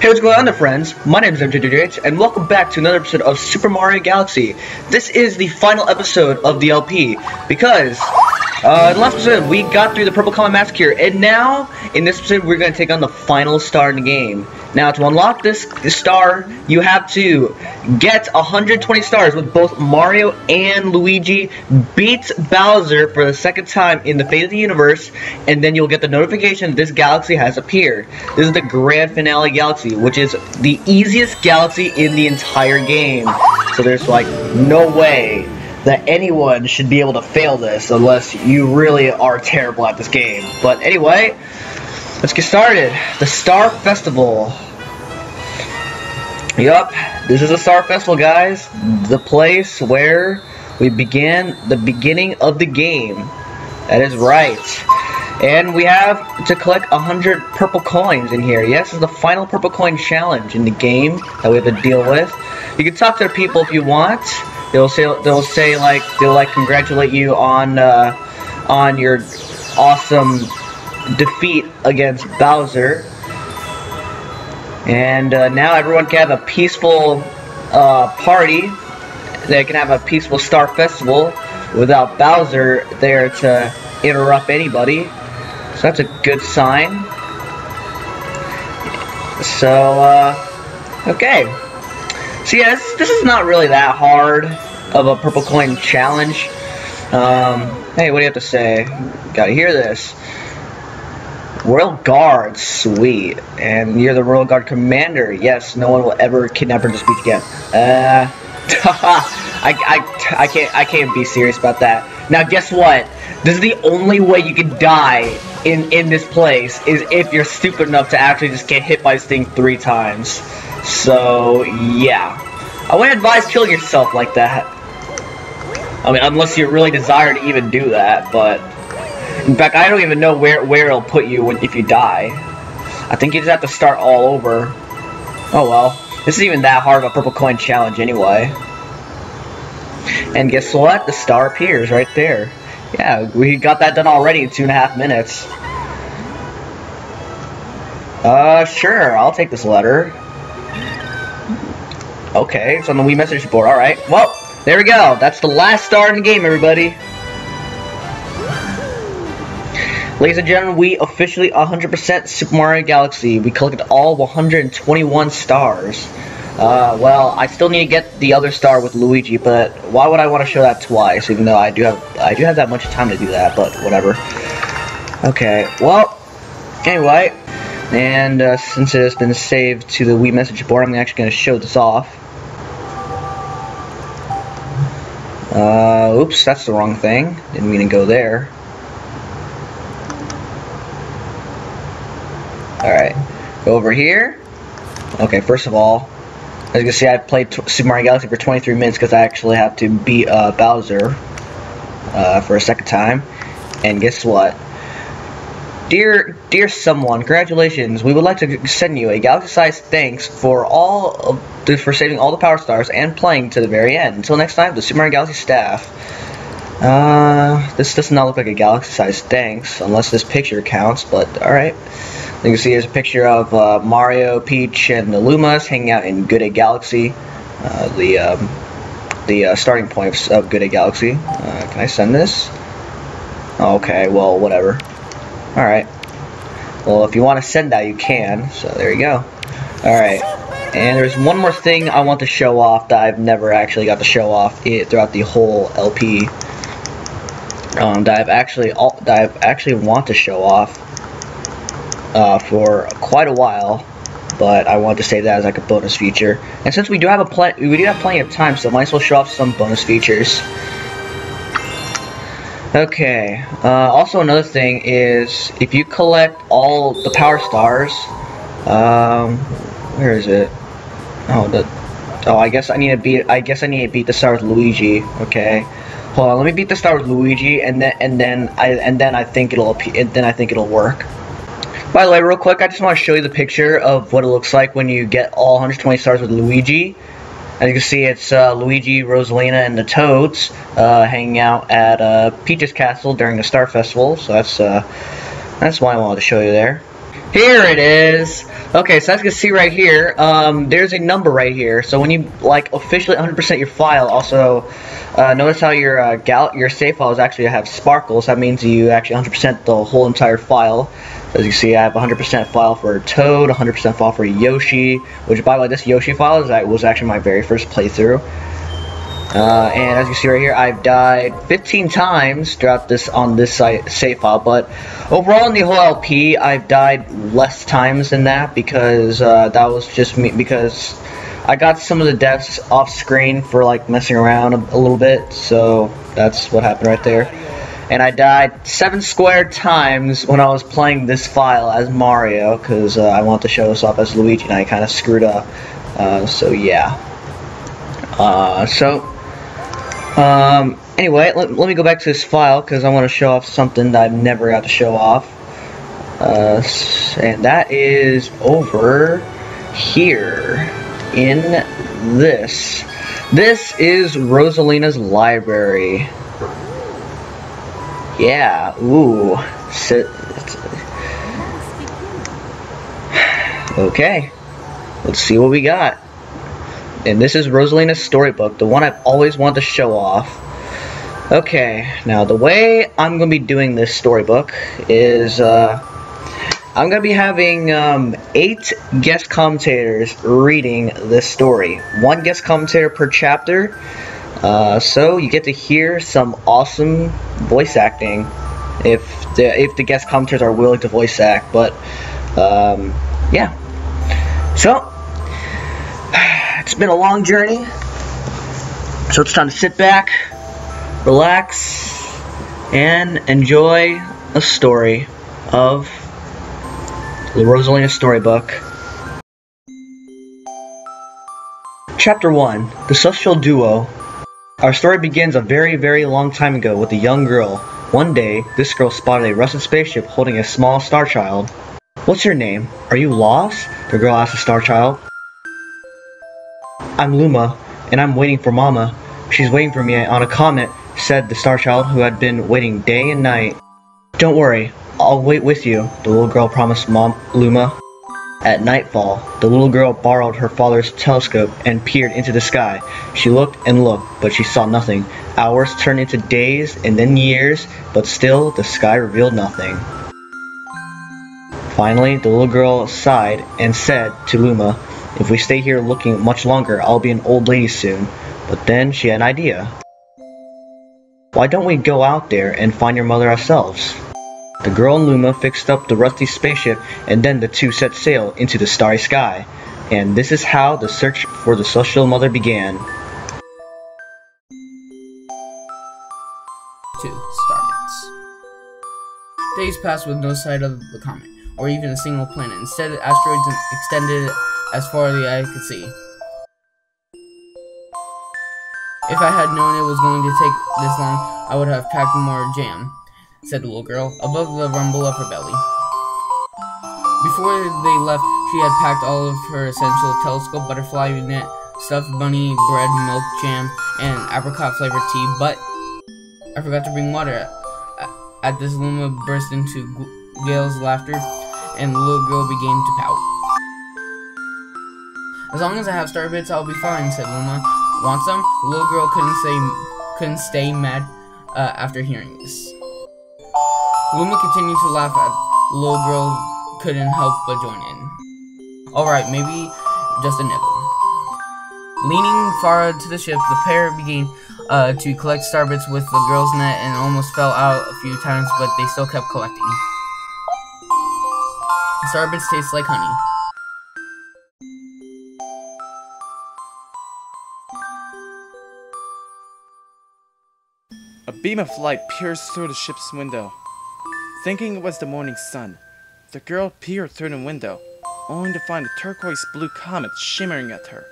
Hey, what's going on there, friends? My name is MJJH, and welcome back to another episode of Super Mario Galaxy. This is the final episode of the LP, because, in the last episode, we got through the Purple Comet Massacre, and now, in this episode, we're going to take on the final star in the game. Now, to unlock this star, you have to get 120 stars with both Mario and Luigi, beat Bowser for the second time in the Fate of the Universe, and then you'll get the notification that this galaxy has appeared. This is the Grand Finale Galaxy, which is the easiest galaxy in the entire game. So there's, like, no way that anyone should be able to fail this unless you really are terrible at this game. But anyway, let's get started. The Star Festival. Yup, this is a Star Festival, guys. The place where we begin the beginning of the game. That is right. And we have to collect 100 purple coins in here. Yes, this is the final purple coin challenge in the game that we have to deal with. You can talk to the people if you want. They'll congratulate you on your awesome defeat against Bowser. And now everyone can have a peaceful party. They can have a peaceful Star Festival without Bowser there to interrupt anybody. So that's a good sign. So, okay. So yeah, this is not really that hard of a purple coin challenge. Hey, what do you have to say? Gotta hear this. Royal Guard, sweet. And you're the Royal Guard commander. Yes, no one will ever kidnap or dispute again. I can't be serious about that. Now, guess what? This is the only way you can die in this place is if you're stupid enough to actually just get hit by this thing 3 times. So, yeah. I wouldn't advise killing yourself like that. I mean, unless you really desire to even do that, but in fact, I don't even know where it'll put you if you die. I think you just have to start all over. Oh well. This isn't even that hard of a purple coin challenge anyway. And guess what? The star appears right there. Yeah, we got that done already in 2.5 minutes. Sure, I'll take this letter. Okay, it's on the Wii message board. Alright, well, there we go. That's the last star in the game, everybody. Ladies and gentlemen, we officially 100% Super Mario Galaxy. We collected all 121 stars. Well, I still need to get the other star with Luigi, but why would I want to show that twice? Even though I do have that much time to do that, but whatever. Okay, well, anyway, and since it has been saved to the Wii message board, I'm actually going to show this off. Oops, that's the wrong thing. Didn't mean to go there. Alright, go over here. Okay, first of all, as you can see, I played Super Mario Galaxy for 23 minutes because I actually have to beat Bowser for a second time. And guess what? Dear someone, congratulations. We would like to send you a galaxy-sized thanks for saving all the power stars and playing to the very end. Until next time, the Super Mario Galaxy staff. This does not look like a galaxy-sized thanks, unless this picture counts, but alright. You can see there's a picture of Mario, Peach, and the Lumas hanging out in Good Day Galaxy, the starting point of Good Day Galaxy. Can I send this? Okay, well, whatever. Alright. Well, if you want to send that, you can, so there you go. Alright. And there's one more thing I want to show off that I've never actually got to show off throughout the whole LP. That I've actually want to show off for quite a while, but I want to save that as like a bonus feature. And since we do have plenty of time, so I might as well show off some bonus features. Okay. Also, another thing is if you collect all the power stars, where is it? Oh, I guess I need to beat the star with Luigi. Okay. Hold on, let me beat the star with Luigi, and then I think it'll work. By the way, real quick, I just want to show you the picture of what it looks like when you get all 120 stars with Luigi. As you can see, it's Luigi, Rosalina, and the Toads hanging out at Peach's Castle during the Star Festival. So that's why I wanted to show you there. Here it is. Okay, so as you can see right here, there's a number right here. So when you like officially 100% your file, also notice how your save files actually have sparkles. That means you actually 100% the whole entire file. As you see, I have 100% file for Toad, 100% file for Yoshi, which by the way, this Yoshi file was actually my very first playthrough. And as you see right here, I've died 15 times throughout this save file, but overall in the whole LP, I've died less times than that because that was just me, because I got some of the deaths off screen for like messing around a little bit, so that's what happened right there. And I died 7 square times when I was playing this file as Mario, because I wanted to show this off as Luigi, and I kind of screwed up. So yeah. Anyway, let me go back to this file because I want to show off something that I've never got to show off. And that is over here in this. This is Rosalina's library. Yeah, ooh. Okay, let's see what we got. And this is Rosalina's storybook, the one I've always wanted to show off. Okay, now the way I'm going to be doing this storybook is, I'm going to be having 8 guest commentators reading this story. 1 guest commentator per chapter, so you get to hear some awesome voice acting if the guest commentators are willing to voice act, but, yeah. So, it's been a long journey, so it's time to sit back, relax, and enjoy a story of the Rosalina storybook. Chapter 1, The Social Duo. Our story begins a very, very long time ago with a young girl. One day, this girl spotted a rusted spaceship holding a small star child. "What's your name? Are you lost?" the girl asked the star child. "I'm Luma, and I'm waiting for Mama. She's waiting for me on a comet," said the star child, who had been waiting day and night. "Don't worry, I'll wait with you," the little girl promised Luma. At nightfall, the little girl borrowed her father's telescope and peered into the sky. She looked and looked, but she saw nothing. Hours turned into days and then years, but still the sky revealed nothing. Finally, the little girl sighed and said to Luma, "If we stay here looking much longer, I'll be an old lady soon." But then she had an idea. "Why don't we go out there and find your mother ourselves?" The girl and Luma fixed up the rusty spaceship, and then the two set sail into the starry sky. And this is how the search for the social mother began. 2. Starbits. Days passed with no sight of the comet, or even a single planet. Instead, asteroids extended as far as the eye could see. "If I had known it was going to take this long, I would have packed more jam," said the little girl, above the rumble of her belly. Before they left, she had packed all of her essential: telescope, butterfly net, stuffed bunny, bread, milk, jam, and apricot-flavored tea, but I forgot to bring water. At this, Luma burst into Gail's laughter, and the little girl began to pout. "As long as I have star bits, I'll be fine," said Luma. "Want some?" The little girl couldn't stay mad after hearing this. Luma continued to laugh at the little girl, couldn't help but join in. "Alright, maybe just a nibble." Leaning far to the ship, the pair began to collect starbits with the girl's net and almost fell out a few times, but they still kept collecting. Starbits taste like honey. A beam of light pierced through the ship's window. Thinking it was the morning sun, the girl peered through the window, only to find a turquoise blue comet shimmering at her.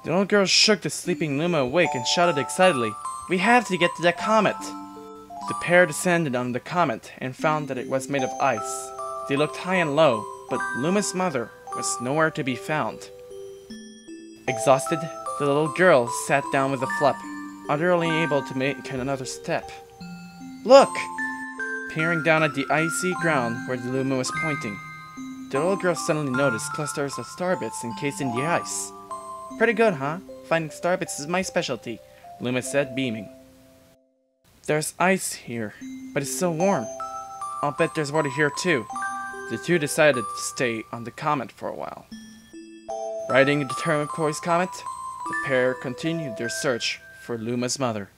The little girl shook the sleeping Luma awake and shouted excitedly, "We have to get to that comet!" The pair descended on the comet and found that it was made of ice. They looked high and low, but Luma's mother was nowhere to be found. Exhausted, the little girl sat down with a flop, utterly unable to make another step. "Look!" peering down at the icy ground where the Luma was pointing. The little girl suddenly noticed clusters of starbits encased in the ice. Pretty good, huh? Finding starbits is my specialty, Luma said, beaming. There's ice here, but it's so warm. I'll bet there's water here too. The two decided to stay on the comet for a while. Riding the turquoise comet, the pair continued their search for Luma's mother.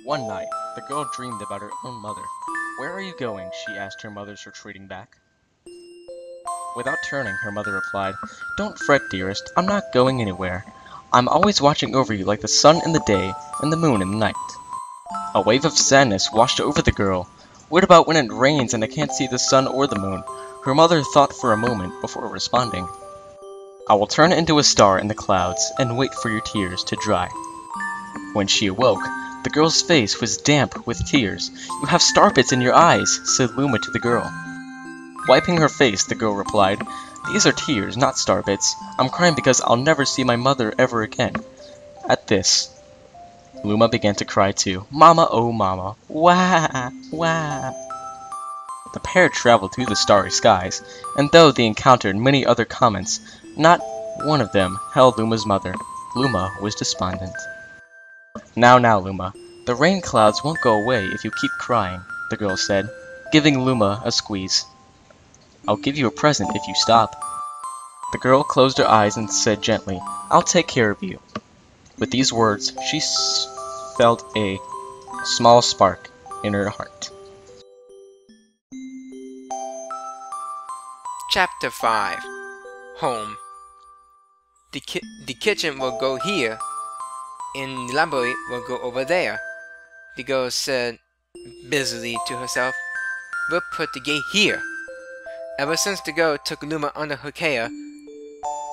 One night, the girl dreamed about her own mother. "Where are you going?" she asked her mother's retreating back. Without turning, her mother replied, "Don't fret, dearest, I'm not going anywhere. I'm always watching over you like the sun in the day and the moon in the night." A wave of sadness washed over the girl. What about when it rains and I can't see the sun or the moon? Her mother thought for a moment before responding. "I will turn into a star in the clouds and wait for your tears to dry." When she awoke, the girl's face was damp with tears. "You have starbits in your eyes," said Luma to the girl. Wiping her face, the girl replied, "These are tears, not starbits. I'm crying because I'll never see my mother ever again." At this, Luma began to cry too. "Mama, oh mama, wah, wah." The pair traveled through the starry skies, and though they encountered many other comets, not one of them held Luma's mother. Luma was despondent. Now, Luma, the rain clouds won't go away if you keep crying," the girl said, giving Luma a squeeze. "I'll give you a present if you stop." The girl closed her eyes and said gently, "I'll take care of you." With these words, she felt a small spark in her heart. Chapter 5. Home. The kitchen will go here, and the library will go over there, the girl said busily to herself. "We'll put the gate here." Ever since the girl took Luma under her care,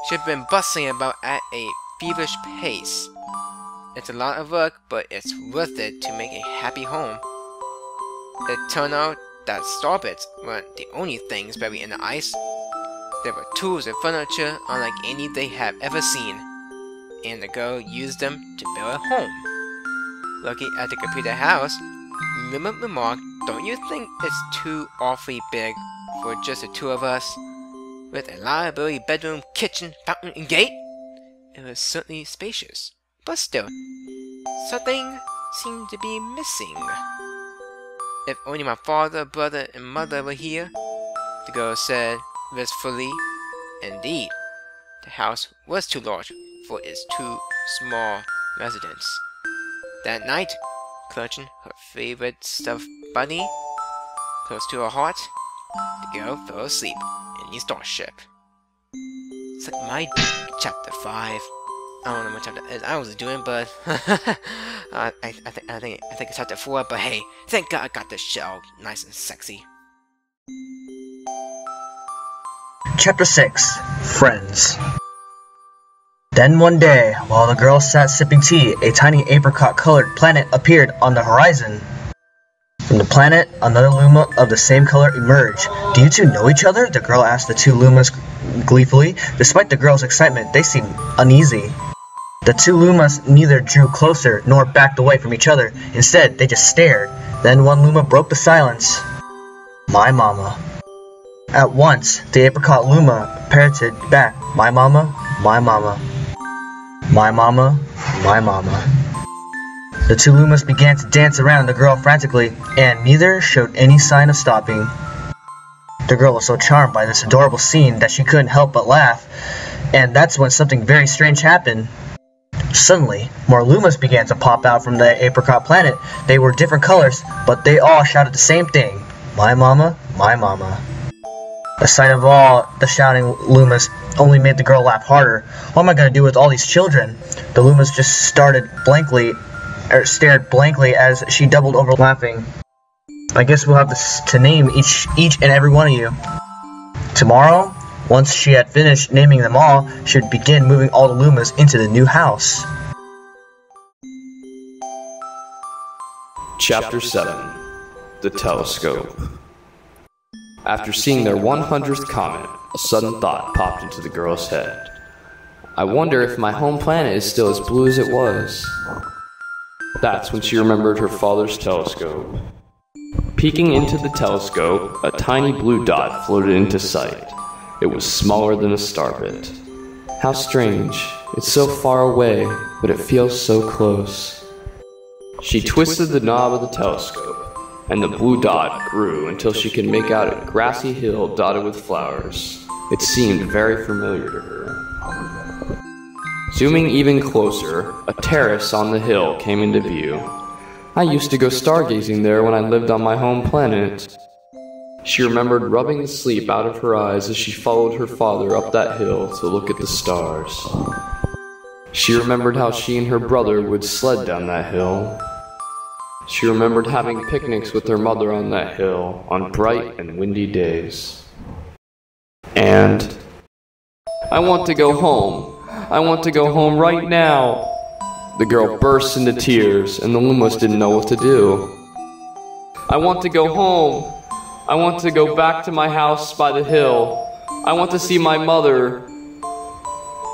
she'd been bustling about at a feverish pace. It's a lot of work, but it's worth it to make a happy home. It turned out that starbits weren't the only things buried in the ice. There were tools and furniture unlike any they had ever seen, and the girl used them to build a home. Looking at the computer house, Luma remarked, "Don't you think it's too awfully big for just the two of us? With a library, bedroom, kitchen, fountain, and gate?" It was certainly spacious, but still, something seemed to be missing. "If only my father, brother, and mother were here," the girl said wistfully. Indeed, the house was too large for its two small residents. That night, clutching her favorite stuffed bunny close to her heart, the girl fell asleep in the starship. It's like my chapter 5. I don't know what chapter I was doing, but I think it's chapter 4. But hey, thank God I got this shit all nice and sexy. Chapter 6. Friends. Then one day, while the girl sat sipping tea, a tiny apricot-colored planet appeared on the horizon. From the planet, another Luma of the same color emerged. "Do you two know each other?" the girl asked the two Lumas gleefully. Despite the girl's excitement, they seemed uneasy. The two Lumas neither drew closer nor backed away from each other. Instead, they just stared. Then one Luma broke the silence. "My mama." At once, the apricot Luma parroted back, "My mama, my mama. My mama, my mama." The two Lumas began to dance around the girl frantically, and neither showed any sign of stopping. The girl was so charmed by this adorable scene that she couldn't help but laugh, and that's when something very strange happened. Suddenly, more Lumas began to pop out from the apricot planet. They were different colors, but they all shouted the same thing, "My mama, my mama." The sight of all the shouting Lumas only made the girl laugh harder. "What am I going to do with all these children?" The Lumas just stared blankly as she doubled over laughing. "I guess we'll have to name each and every one of you." Tomorrow, once she had finished naming them all, she would begin moving all the Lumas into the new house. Chapter 7. The Telescope. After seeing their 100th comet, a sudden thought popped into the girl's head. I wonder if my home planet is still as blue as it was. That's when she remembered her father's telescope. Peeking into the telescope, a tiny blue dot floated into sight. It was smaller than a starbit. How strange. It's so far away, but it feels so close. She twisted the knob of the telescope, and the blue dot grew until she could make out a grassy hill dotted with flowers. It seemed very familiar to her. Zooming even closer, a terrace on the hill came into view. I used to go stargazing there when I lived on my home planet. She remembered rubbing the sleep out of her eyes as she followed her father up that hill to look at the stars. She remembered how she and her brother would sled down that hill. She remembered having picnics with her mother on that hill on bright and windy days. And I want to go home. I want to go home right now. The girl burst into tears, and the Lumas didn't know what to do. I want to go home. I want to go back to my house by the hill. I want to see my mother.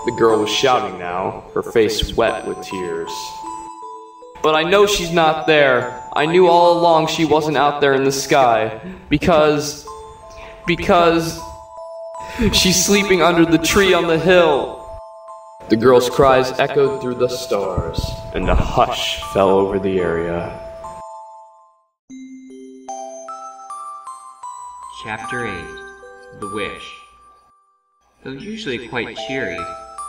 The girl was shouting now, her face wet with tears. But I know she's not there. I knew all along she wasn't out there in the sky. Because she's sleeping under the tree on the hill. The girl's cries echoed through the stars, and a hush fell over the area. Chapter 8. The Wish. Though usually quite cheery,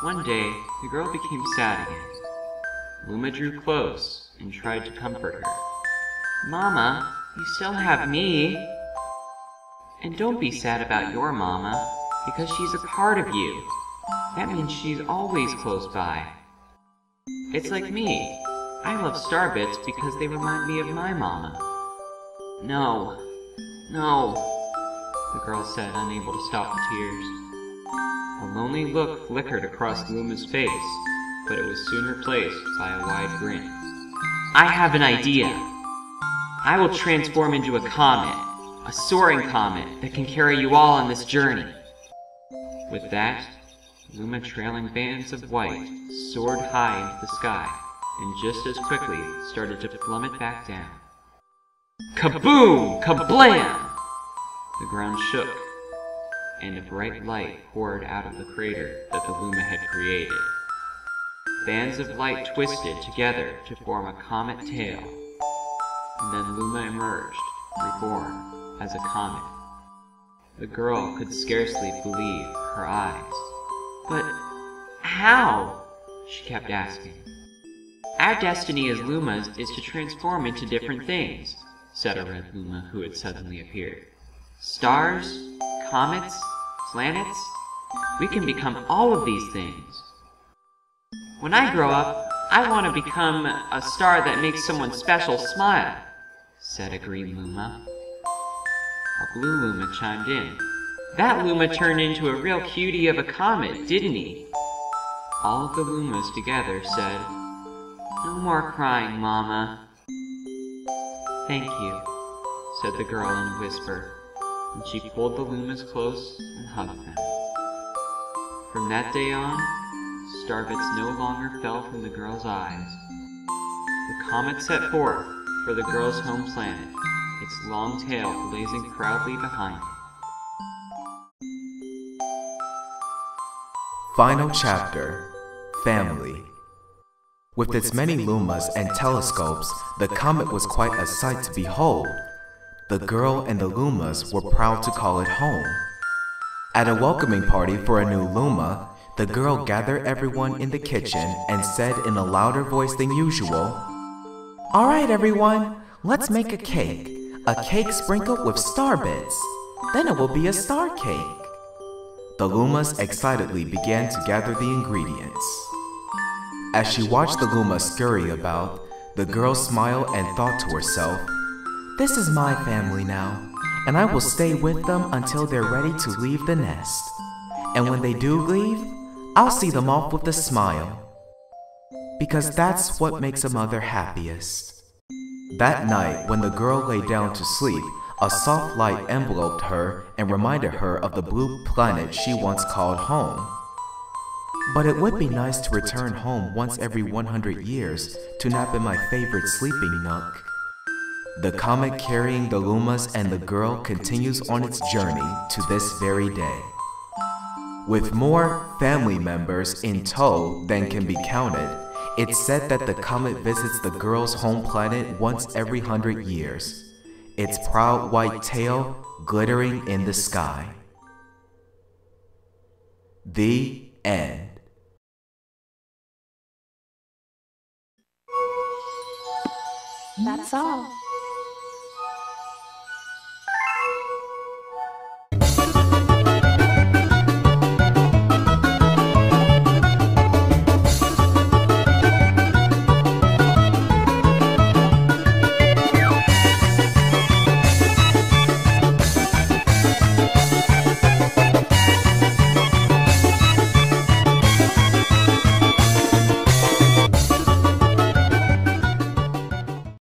one day the girl became sad again. Luma drew close and tried to comfort her. "Mama, you still have me. And don't be sad about your mama, because she's a part of you. That means she's always close by. It's like me. I love Starbits because they remind me of my mama." No, the girl said, unable to stop the tears. A lonely look flickered across Luma's face, but it was soon replaced by a wide grin. "I have an idea. I will transform into a comet, a soaring comet that can carry you all on this journey." With that, Luma, trailing bands of white, soared high into the sky, and just as quickly started to plummet back down. Kaboom! Kablam! The ground shook, and a bright light poured out of the crater that the Luma had created. Bands of light twisted together to form a comet tail, and then Luma emerged, reborn as a comet. The girl could scarcely believe her eyes. "But how?" she kept asking. "Our destiny as Lumas is to transform into different things," said a red Luma who had suddenly appeared. "Stars, comets, planets, we can become all of these things. When I grow up, I want to become a star that makes someone special smile," said a green Luma. A blue Luma chimed in. "That Luma turned into a real cutie of a comet, didn't he?" All of the Lumas together said, "No more crying, Mama." "Thank you," said the girl in a whisper, and she pulled the Lumas close and hugged them. From that day on, starbits no longer fell from the girl's eyes. The comet set forth for the girl's home planet, its long tail blazing proudly behind it. Final chapter, Family. With its many lumas and telescopes, the comet was quite a sight to behold. The girl and the lumas were proud to call it home. At a welcoming party for a new luma, the girl gathered everyone in the kitchen and said in a louder voice than usual, "All right, everyone, let's make a cake sprinkled with star bits. Then it will be a star cake." The lumas excitedly began to gather the ingredients. As she watched the lumas scurry about, the girl smiled and thought to herself, "This is my family now, and I will stay with them until they're ready to leave the nest. And when they do leave, I'll see them off with a smile. Because that's what makes a mother happiest." That night, when the girl lay down to sleep, a soft light enveloped her and reminded her of the blue planet she once called home. But it would be nice to return home once every 100 years to nap in my favorite sleeping nook. The comet carrying the Lumas and the girl continues on its journey to this very day. With more family members in tow than can be counted, it's said that the comet visits the girl's home planet once every 100 years, its proud white tail glittering in the sky. The end. That's all.